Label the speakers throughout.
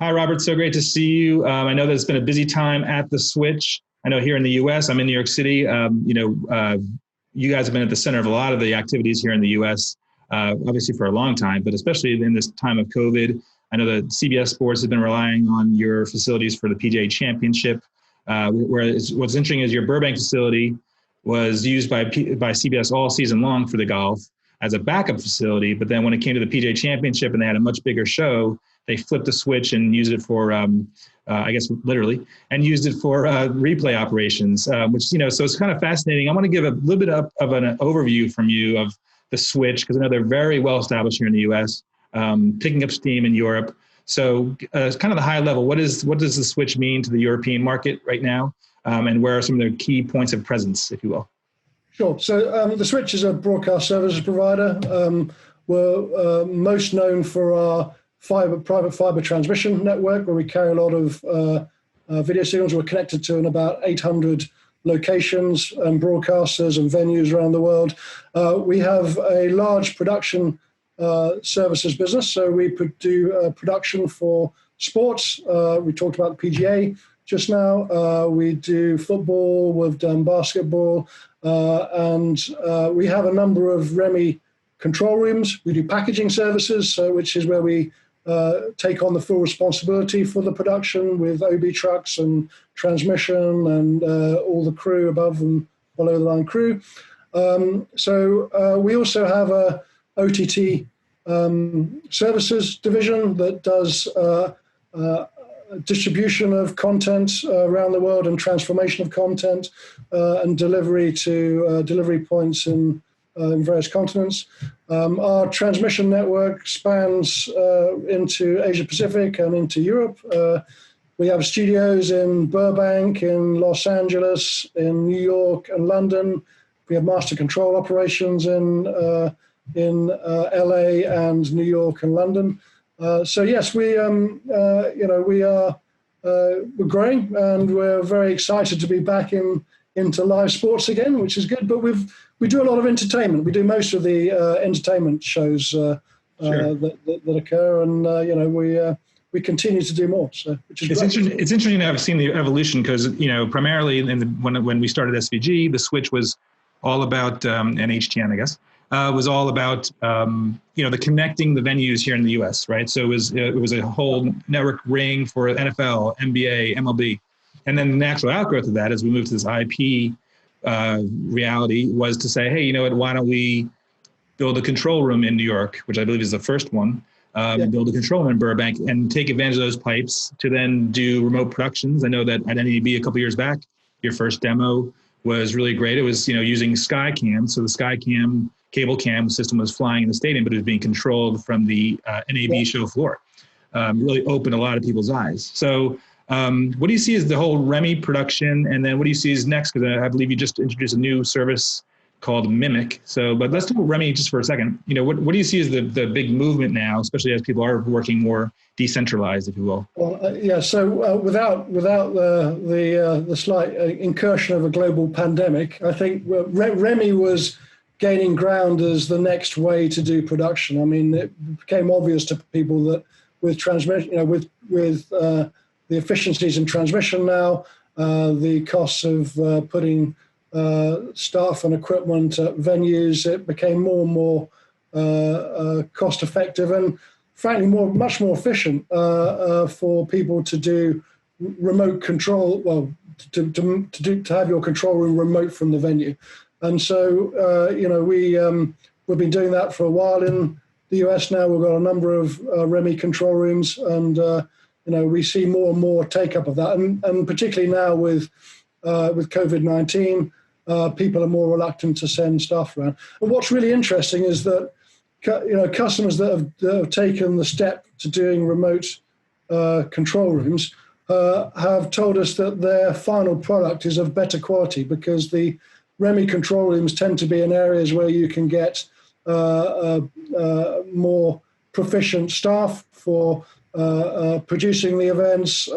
Speaker 1: Hi, Robert. So great to see you. I know that it's been a busy time at the Switch. I know here in the U.S., I'm in New York City. You guys have been at the center of a lot of the activities here in the U.S., obviously for a long time, but especially in this time of COVID. I know that CBS Sports has been relying on your facilities for the PGA Championship. Whereas what's interesting is your Burbank facility was used by CBS all season long for the golf as a backup facility. But then when it came to the PGA Championship and they had a much bigger show, they flipped the switch and used it for, I guess, literally, and used it for replay operations, so it's kind of fascinating. I want to give a little bit of an overview from you of the switch, because I know they're very well established here in the U.S., picking up steam in Europe. So kind of the high level, what does the switch mean to the European market right now? And where are some of the key points of presence, if you will?
Speaker 2: Sure. So the Switch is a broadcast services provider. We're most known for our private fiber transmission network, where we carry a lot of video signals. We're connected to in about 800 locations and broadcasters and venues around the world. We have a large production services business. So we do production for sports. We talked about the PGA just now. We do football, we've done basketball, and we have a number of REMI control rooms. We do packaging services, which is where we take on the full responsibility for the production with OB trucks and transmission and all the crew above and below the line crew. We also have a OTT services division that does distribution of content around the world and transformation of content and delivery to delivery points in various continents. Our transmission network spans into Asia Pacific and into Europe. We have studios in Burbank, in Los Angeles, in New York and London. We have master control operations in LA and New York and London. Yes, we're growing, and we're very excited to be back into live sports again, which is good. But we do a lot of entertainment. We do most of the entertainment shows
Speaker 1: Sure.
Speaker 2: that occur, and we continue to do more. So, which is great.
Speaker 1: It's interesting to have seen the evolution, because primarily when we started SVG, the Switch was all about and HTN, I guess. Was all about the connecting the venues here in the U.S., right? So it was a whole network ring for NFL, NBA, MLB, and then the natural outgrowth of that, as we moved to this IP reality, was to say, hey, you know what? Why don't we build a control room in New York, which I believe is the first one, build a control room in Burbank, and take advantage of those pipes to then do remote productions. I know that at NAB a couple years back, your first demo was really great. It was using Skycam, so the Skycam cable cam system was flying in the stadium, but it was being controlled from the NAB show floor. Really opened a lot of people's eyes. So what do you see as the whole REMI production? And then what do you see as next? Because I believe you just introduced a new service called Mimic. But let's talk about REMI just for a second. What do you see as the big movement now, especially as people are working more decentralized, if you will?
Speaker 2: Well, so without the slight incursion of a global pandemic, I think REMI was gaining ground as the next way to do production. I mean, it became obvious to people that with transmission, with the efficiencies in transmission now, the costs of putting staff and equipment at venues, it became more and more cost effective and frankly much more efficient for people to do remote control. Well, to have your control room remote from the venue. And so, we've been doing that for a while in the US now. We've got a number of REMI control rooms, and we see more and more take up of that. And particularly now with COVID-19, people are more reluctant to send staff around. And what's really interesting is that customers that have taken the step to doing remote control rooms have told us that their final product is of better quality, because the REMI control rooms tend to be in areas where you can get more proficient staff for producing the events.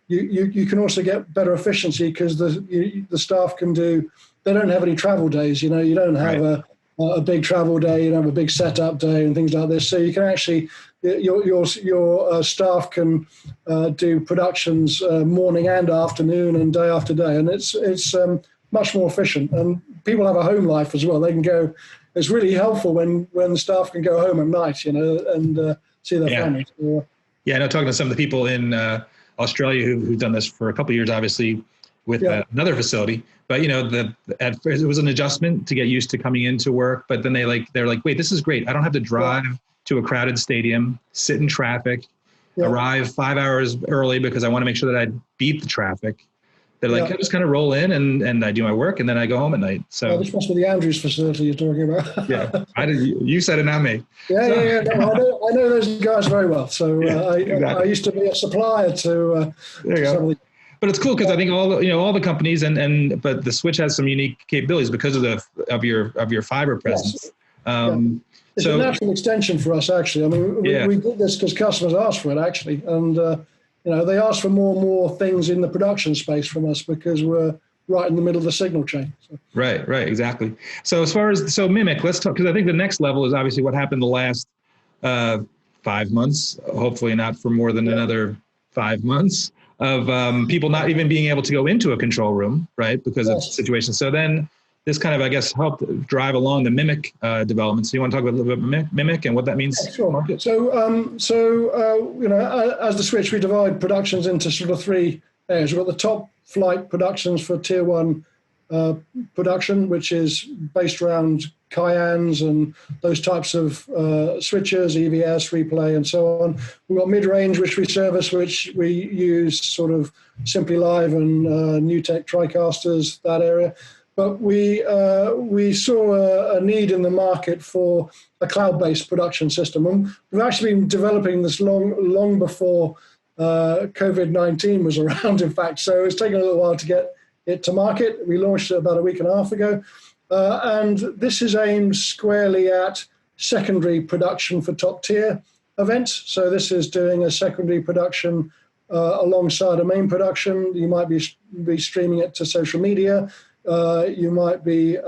Speaker 2: You can also get better efficiency because the staff can do. They don't have any travel days. You don't have a big travel day. You don't have a big setup day and things like this. So you can actually your staff can do productions morning and afternoon and day after day, and it's much more efficient. And people have a home life as well. They can go. It's really helpful when the staff can go home at night, and see their families.
Speaker 1: Yeah, I know, talking to some of the people in Australia who've done this for a couple of years, obviously, with another facility. But at first it was an adjustment to get used to coming into work. But then they're like, wait, this is great. I don't have to drive to a crowded stadium, sit in traffic, arrive 5 hours early because I want to make sure that I beat the traffic. They're like, I just kind of roll in and I do my work and then I go home at night. So
Speaker 2: this must be the Andrews facility you're talking about.
Speaker 1: You said it, not me.
Speaker 2: Yeah. No, I know those guys very well. So I used to be a supplier to some of the.
Speaker 1: But it's cool because I think all the companies but the Switch has some unique capabilities because of your fiber presence.
Speaker 2: Yes. It's a natural extension for us, actually. I mean, we did this because customers asked for it, actually, and they asked for more and more things in the production space from us because we're right in the middle of the signal chain. So.
Speaker 1: Right, exactly. So as far as Mimic, let's talk, because I think the next level is obviously what happened the last 5 months. Hopefully not for more than another 5 months. Of people not even being able to go into a control room, right, because of the situation. So then this kind of, I guess, helped drive along the Mimic development. So you want to talk about a little bit about Mimic and what that means?
Speaker 2: Yeah, sure. As the Switch, we divide productions into sort of 3 areas. We've got the top flight productions for tier 1 production, which is based around Cayennes and those types of switches, EVS, replay, and so on. We've got mid-range, which we service, which we use sort of Simply Live and NewTek TriCasters, that area. But we saw a need in the market for a cloud-based production system. And we've actually been developing this long before COVID-19 was around, in fact. So it's taken a little while to get it to market. We launched it about a week and a half ago. And this is aimed squarely at secondary production for top tier events. So this is doing a secondary production alongside a main production. You might be streaming it to social media. You might be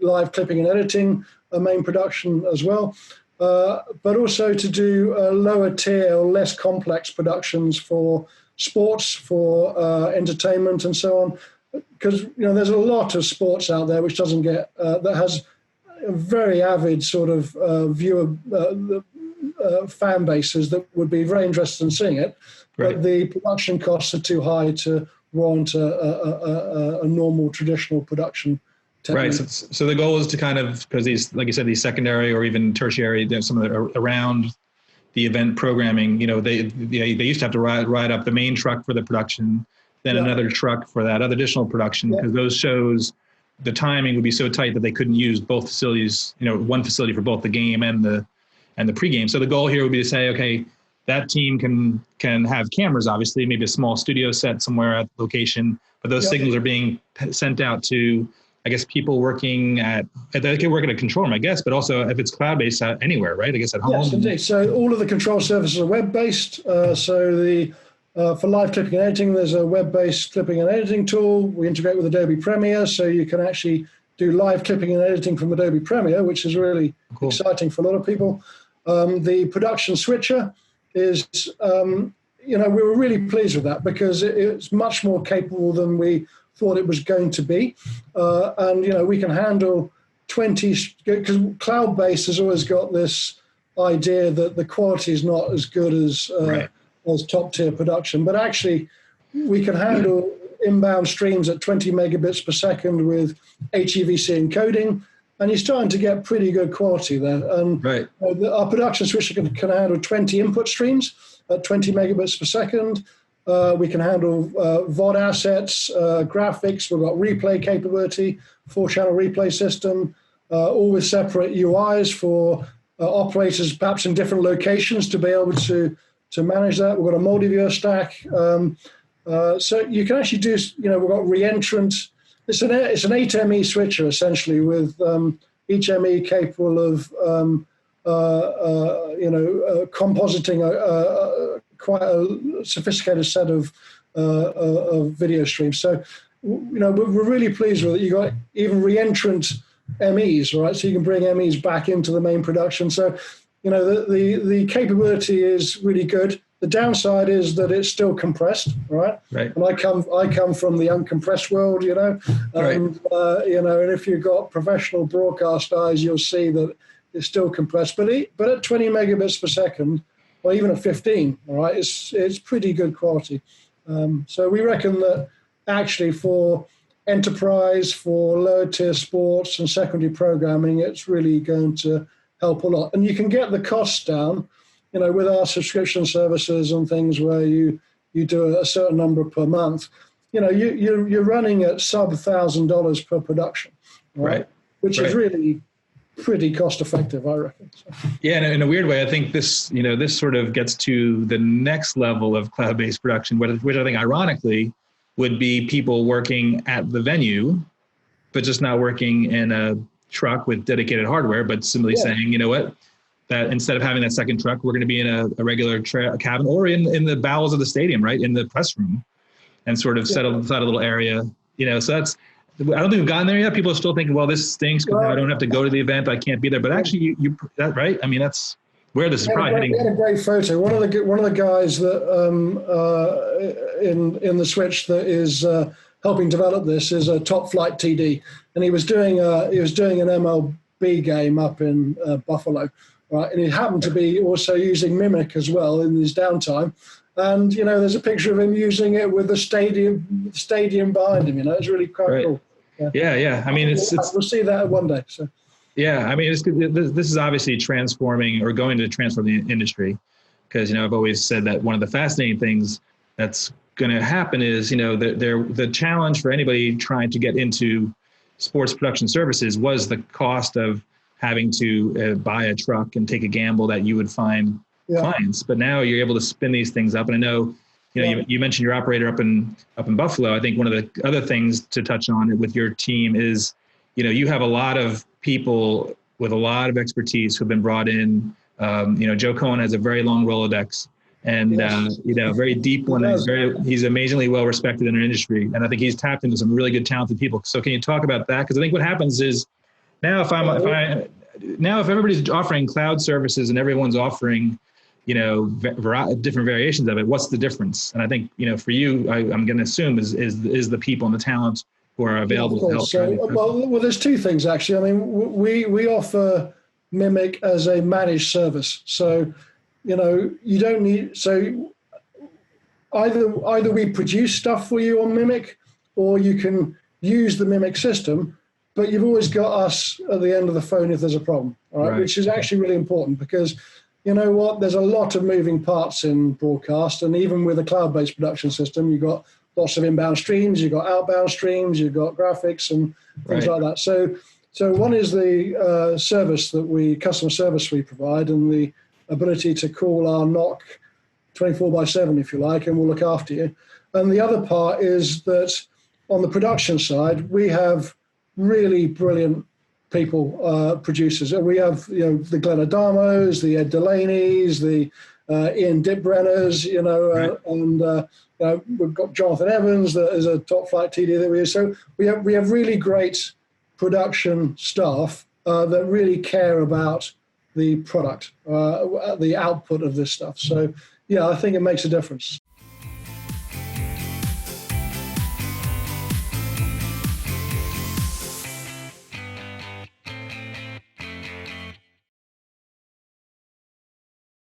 Speaker 2: live clipping and editing a main production as well. But also to do lower tier or less complex productions for sports, for entertainment and so on. Because there's a lot of sports out there which doesn't get that has a very avid sort of viewer fan bases that would be very interested in seeing it, but the production costs are too high to warrant a normal traditional production technique. Right.
Speaker 1: So the goal is to kind of, because these, like you said, these secondary or even tertiary, there's some of the around the event programming. They used to have to ride up the main truck for the production. Then another truck for that other additional production, because those shows, the timing would be so tight that they couldn't use both facilities, one facility for both the game and the pregame. So the goal here would be to say, okay, that team can have cameras, obviously, maybe a small studio set somewhere at the location, but those signals are being sent out to, I guess, people working they can work at a control room, I guess, but also if it's cloud-based anywhere, right? I guess at home.
Speaker 2: Yes, indeed. So all of the control services are web-based. For live clipping and editing, there's a web-based clipping and editing tool. We integrate with Adobe Premiere, so you can actually do live clipping and editing from Adobe Premiere, which is really exciting for a lot of people. The production switcher is, we were really pleased with that because it's much more capable than we thought it was going to be. And we can handle 20, because cloud-based has always got this idea that the quality is not as good as top tier production, but actually we can handle inbound streams at 20 megabits per second with HEVC encoding, and you're starting to get pretty good quality there. And our production switcher can handle 20 input streams at 20 megabits per second. We can handle VOD assets, graphics. We've got replay capability, 4-channel replay system, all with separate UIs for operators perhaps in different locations to be able to manage that. We've got a multi-viewer stack. So you can actually do, we've got re-entrant. It's an 8 ME switcher, essentially, with each ME capable of, compositing quite a sophisticated set of video streams. So, we're really pleased with it. You got even re-entrant MEs, right? So you can bring MEs back into the main production. So the capability is really good. The downside is that it's still compressed, right?
Speaker 1: Right.
Speaker 2: And I come from the uncompressed world, and and if you've got professional broadcast eyes, you'll see that it's still compressed, but at 20 megabits per second, or even at 15, all right, it's pretty good quality. So we reckon that actually for enterprise, for lower tier sports and secondary programming, it's really going to help a lot. And you can get the costs down, with our subscription services and things where you do a certain number per month. You're running at sub $1,000 per production, right? Which is really pretty cost effective, I reckon. So.
Speaker 1: Yeah, and in a weird way, I think this sort of gets to the next level of cloud-based production, which I think ironically would be people working at the venue, but just not working in a truck with dedicated hardware, but simply saying, you know what, that instead of having that second truck, we're going to be in a regular cabin or in the bowels of the stadium, right, in the press room, and sort of set aside a little area, So that's, I don't think we've gotten there yet. People are still thinking, well, this stinks because I don't have to go to the event, I can't be there. But actually, you that right? I mean, that's where this is probably heading.
Speaker 2: We had a great photo. One of the guys that in the Switch that is helping develop this is a Top Flight TD, and he was doing an MLB game up in Buffalo, right? And he happened to be also using Mimic as well in his downtime. And there's a picture of him using it with the stadium behind him. It's really quite cool.
Speaker 1: Yeah. I mean,
Speaker 2: we'll see that one day. So.
Speaker 1: Yeah, I mean, this is obviously transforming or going to transform the industry, because I've always said that one of the fascinating things that's going to happen is the challenge for anybody trying to get into sports production services was the cost of having to buy a truck and take a gamble that you would find clients. But now you're able to spin these things up, and I know you mentioned your operator up in Buffalo. I think one of the other things to touch on with your team is you have a lot of people with a lot of expertise who've been brought in. Joe Cohen has a very long Rolodex and very deep one. He's amazingly well respected in our industry, and I think he's tapped into some really good talented people. So can you talk about that? Because I think what happens is now if everybody's offering cloud services and everyone's offering different variations of it, what's the difference? And I think for you, I'm going to assume is the people and the talent who are available to help.
Speaker 2: Well, there's two things actually. I mean, we offer Mimic as a managed service, so you don't need. So either we produce stuff for you on Mimic, or you can use the Mimic system, but you've always got us at the end of the phone if there's a problem, right? Which is actually really important, because you know what? There's a lot of moving parts in broadcast, and even with a cloud-based production system, you've got lots of inbound streams, you've got outbound streams, you've got graphics and things like that. So one is the customer service we provide, and the ability to call our NOC 24/7, if you like, and we'll look after you. And the other part is that on the production side, we have really brilliant people, producers. We have, the Glenn Adamos, the Ed Delaney's, the Ian Dipbrenners, and we've got Jonathan Evans that is a Top Flight TD that we use. So we have really great production staff that really care about the product, the output of this stuff. So yeah, I think it makes a difference.